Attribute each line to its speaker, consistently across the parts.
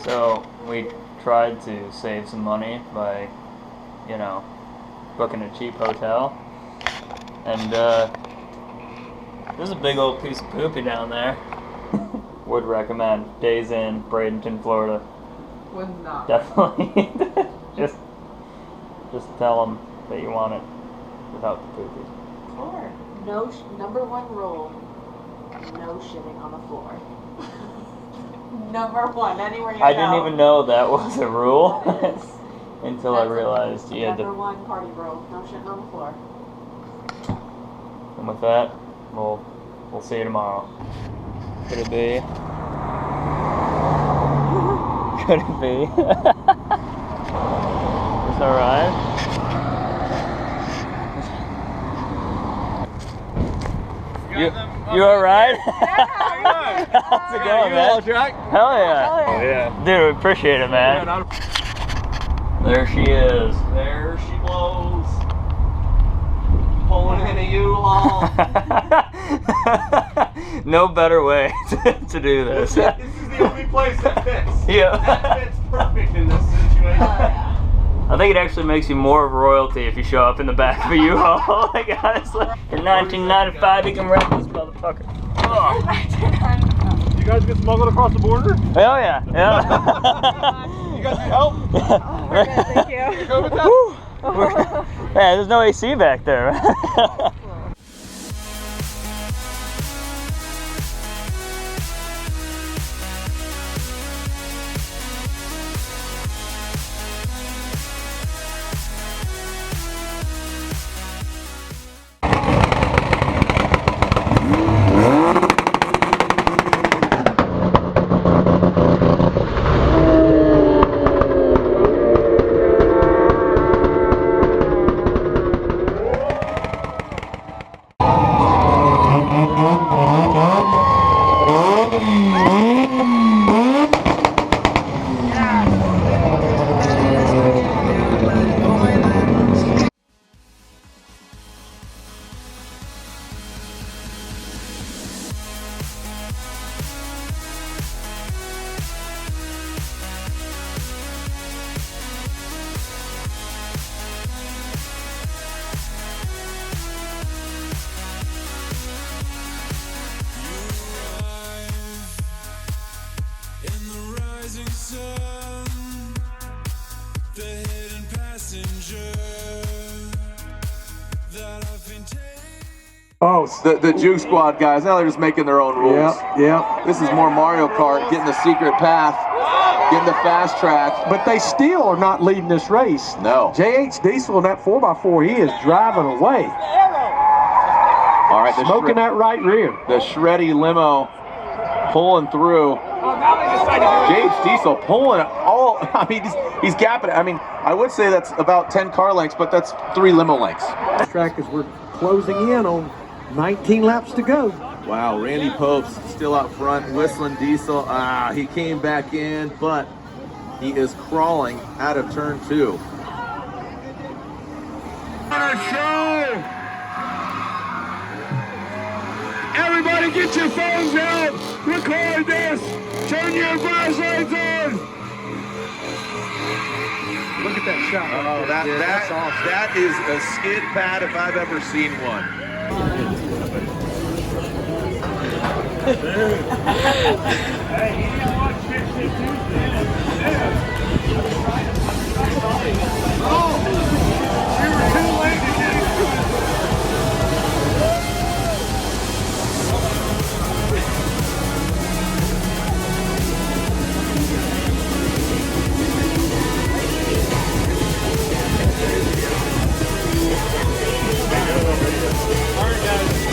Speaker 1: So we tried to save some money by, you know, booking a cheap hotel. And there's a big old piece of poopy down there. Would recommend. Days Inn, Bradenton, Florida.
Speaker 2: Would not.
Speaker 1: Definitely. just tell them that you want it without the poopy.
Speaker 3: Or no, number one rule: no shitting on the floor. Number one, anywhere you go.
Speaker 1: I didn't even know that was a rule
Speaker 3: That is.
Speaker 1: until
Speaker 3: That's
Speaker 1: I realized you had
Speaker 3: number
Speaker 1: to.
Speaker 3: one party rule: no shitting on the floor.
Speaker 1: And with that, we'll see you tomorrow. Could it be? Could it be? It's alright. You alright? How's it going, man? Hell yeah.
Speaker 4: Oh yeah.
Speaker 1: Dude, we appreciate it, man. There she is. There she blows.
Speaker 4: Pulling in a U-Haul.
Speaker 1: No better way to do this.
Speaker 4: This is the only place that fits.
Speaker 1: Yeah.
Speaker 4: That fits perfect in this situation.
Speaker 1: I think it actually makes you more of royalty if you show up in the back of a U-Haul. Like, honestly. In 1995, you can rent this motherfucker. Oh.
Speaker 4: You guys get smuggled across the border?
Speaker 1: Hell yeah. Yeah.
Speaker 4: You guys need help?
Speaker 3: Oh, we're good, thank you.
Speaker 4: You go with that?
Speaker 1: Yeah, there's no AC back there.
Speaker 5: Oh, the Juke Squad guys, now they're just making their own rules.
Speaker 6: Yeah.
Speaker 5: This is more Mario Kart, getting the secret path, getting the fast track.
Speaker 6: But they still are not leading this race.
Speaker 5: No.
Speaker 6: JH Diesel in that 4x4, he is driving away.
Speaker 5: All right,
Speaker 6: Smoking that right rear.
Speaker 5: The shreddy limo pulling through. JH Diesel pulling all, I mean, he's gapping it. I mean, I would say that's about 10 car lengths, but that's 3 limo lengths.
Speaker 6: This track as we're closing in on 19 laps to go.
Speaker 5: Wow, Randy Pope's still out front, whistling Diesel. He came back in, but he is crawling out of turn 2.
Speaker 6: What a show! Everybody get your phones out! Record this! Turn your flashlights on! Look at that shot.
Speaker 5: Oh, that's awesome. That is a skid pad if I've ever seen one.
Speaker 6: Hey, you didn't watch Tuesday. Oh, you were too late to get it.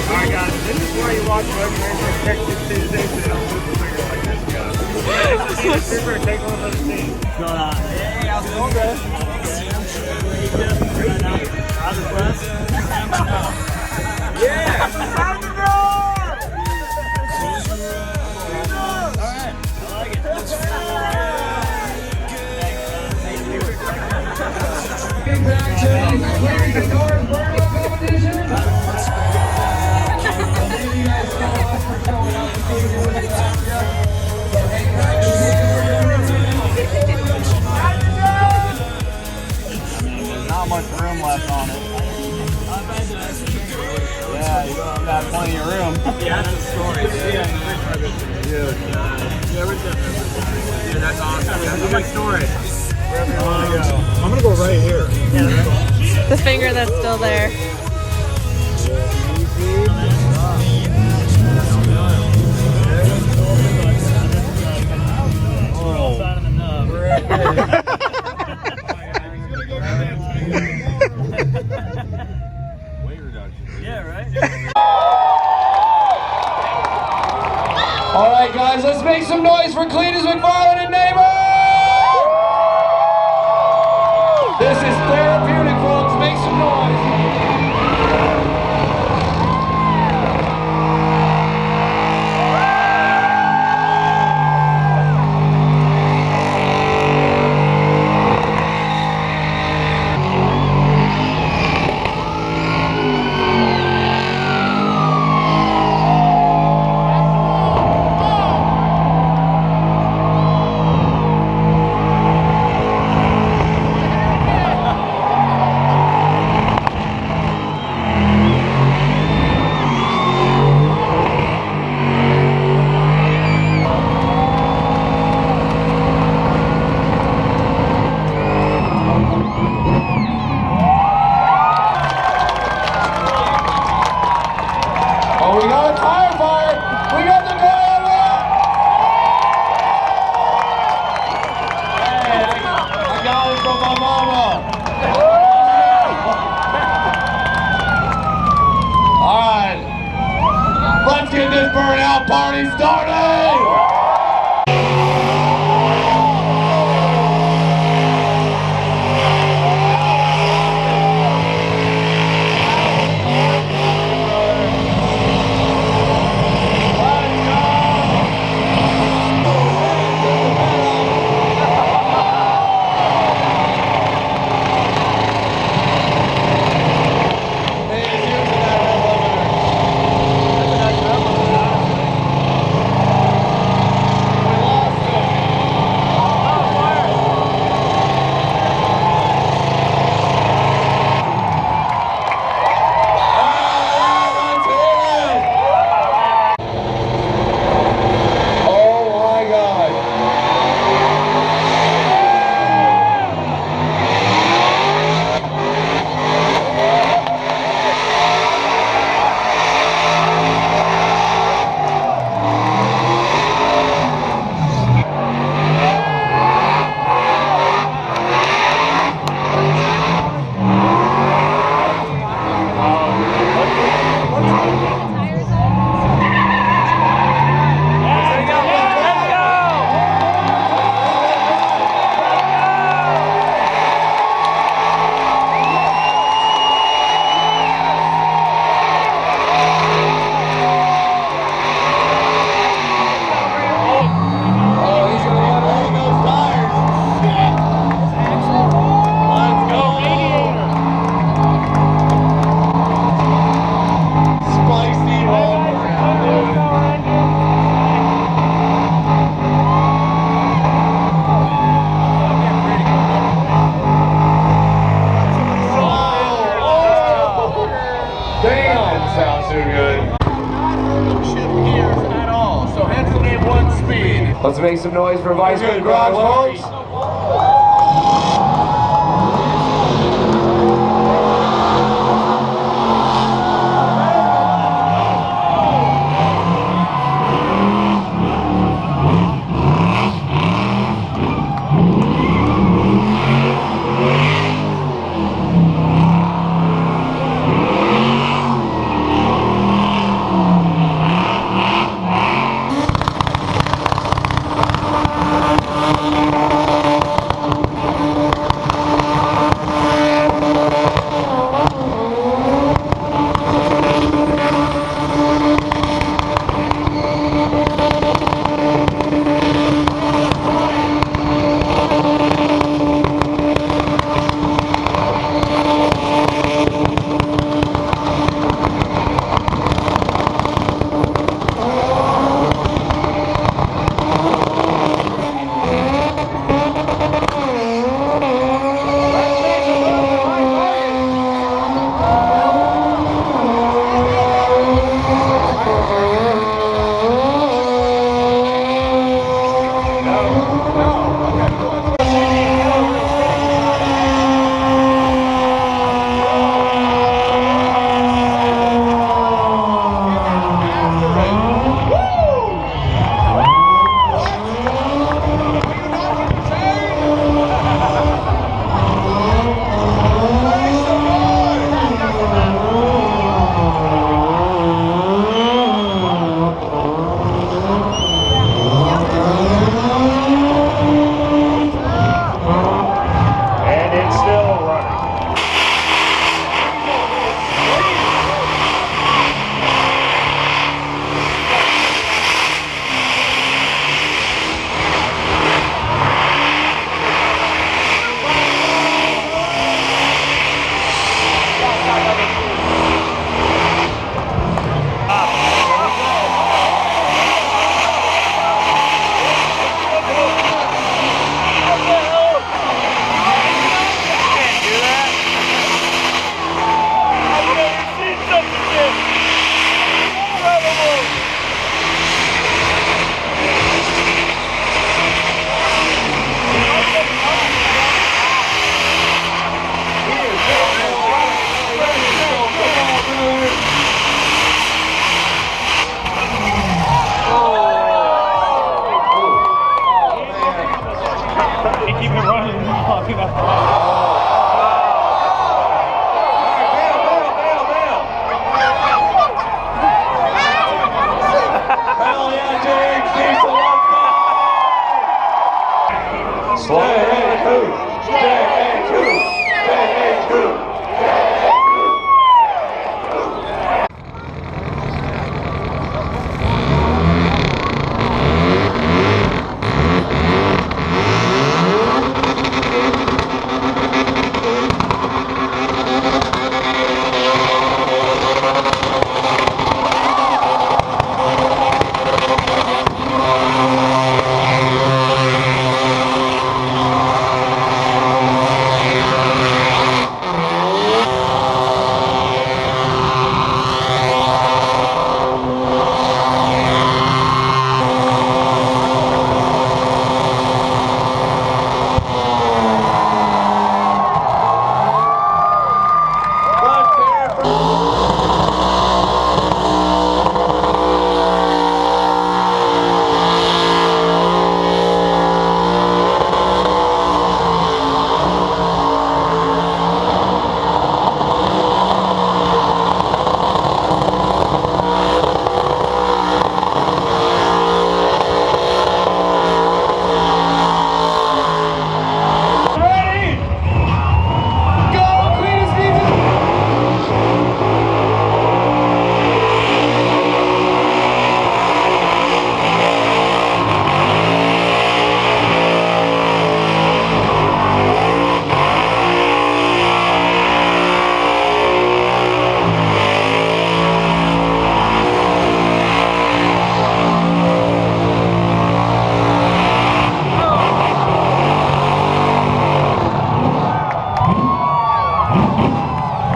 Speaker 6: Alright guys, this is why you watch Road Racer Texas Tuesday, so they don't move the finger like this guy. Just need a super take one of those teams.
Speaker 1: What's going on? Hey, how's it going, guys? How's it, Wes? Yeah! Time to go! Alright, I like it.
Speaker 6: Dude, that's awesome. That's a good story. Wherever you want to go. I'm gonna go right here. Yeah, that's cool.
Speaker 2: The finger that's still there.
Speaker 6: Yeah, right?
Speaker 7: All right, guys, let's make some noise for Cleetus, McFarland, and Neighbor! This is therapeutic, folks. Make some noise. Oh, we got a tire fire! We got the guy on that! Hey, I got it from my mama! Alright, let's get this burnout party started! Let's make some noise for Vice Garage, folks.
Speaker 1: walking up.
Speaker 5: Hell yeah, James Diesel, let's go! Stay cool, stay cool, stay cool.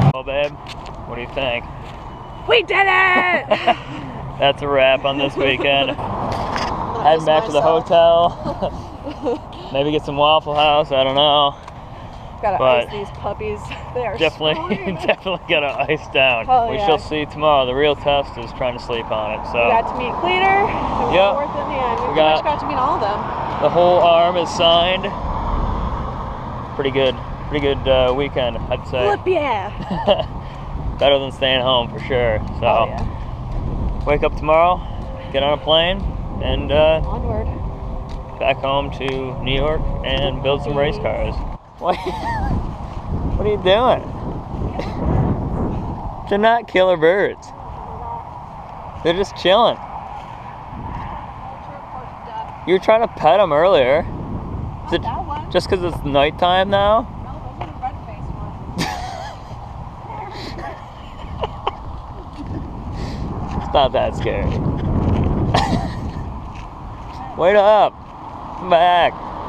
Speaker 1: What do you think?
Speaker 2: We did it!
Speaker 1: That's a wrap on this weekend. Heading back to the hotel. Maybe get some Waffle House, I don't know.
Speaker 2: Gotta
Speaker 1: But
Speaker 2: ice these puppies. They are
Speaker 1: definitely gotta ice down.
Speaker 2: Oh,
Speaker 1: We
Speaker 2: yeah.
Speaker 1: shall see tomorrow. The real test is trying to sleep on it. So
Speaker 2: We got to meet Cleeter. And
Speaker 1: Yep.
Speaker 2: Worth in the end. We
Speaker 1: We
Speaker 2: pretty much
Speaker 1: got-
Speaker 2: got to meet all of them.
Speaker 1: the whole arm is signed. Pretty good weekend, I'd say.
Speaker 2: Flip yeah!
Speaker 1: Better than staying home for sure. So
Speaker 2: Oh yeah.
Speaker 1: wake up tomorrow, get on a plane, and
Speaker 2: Onward.
Speaker 1: back home to New York and build some race cars. What are you doing? They're not killer birds. They're just chilling. You were trying to pet them earlier. Is it
Speaker 2: That one.
Speaker 1: just because it's nighttime now?
Speaker 2: No, those are the red face ones.
Speaker 1: It's not that scary. Wait up. Come back.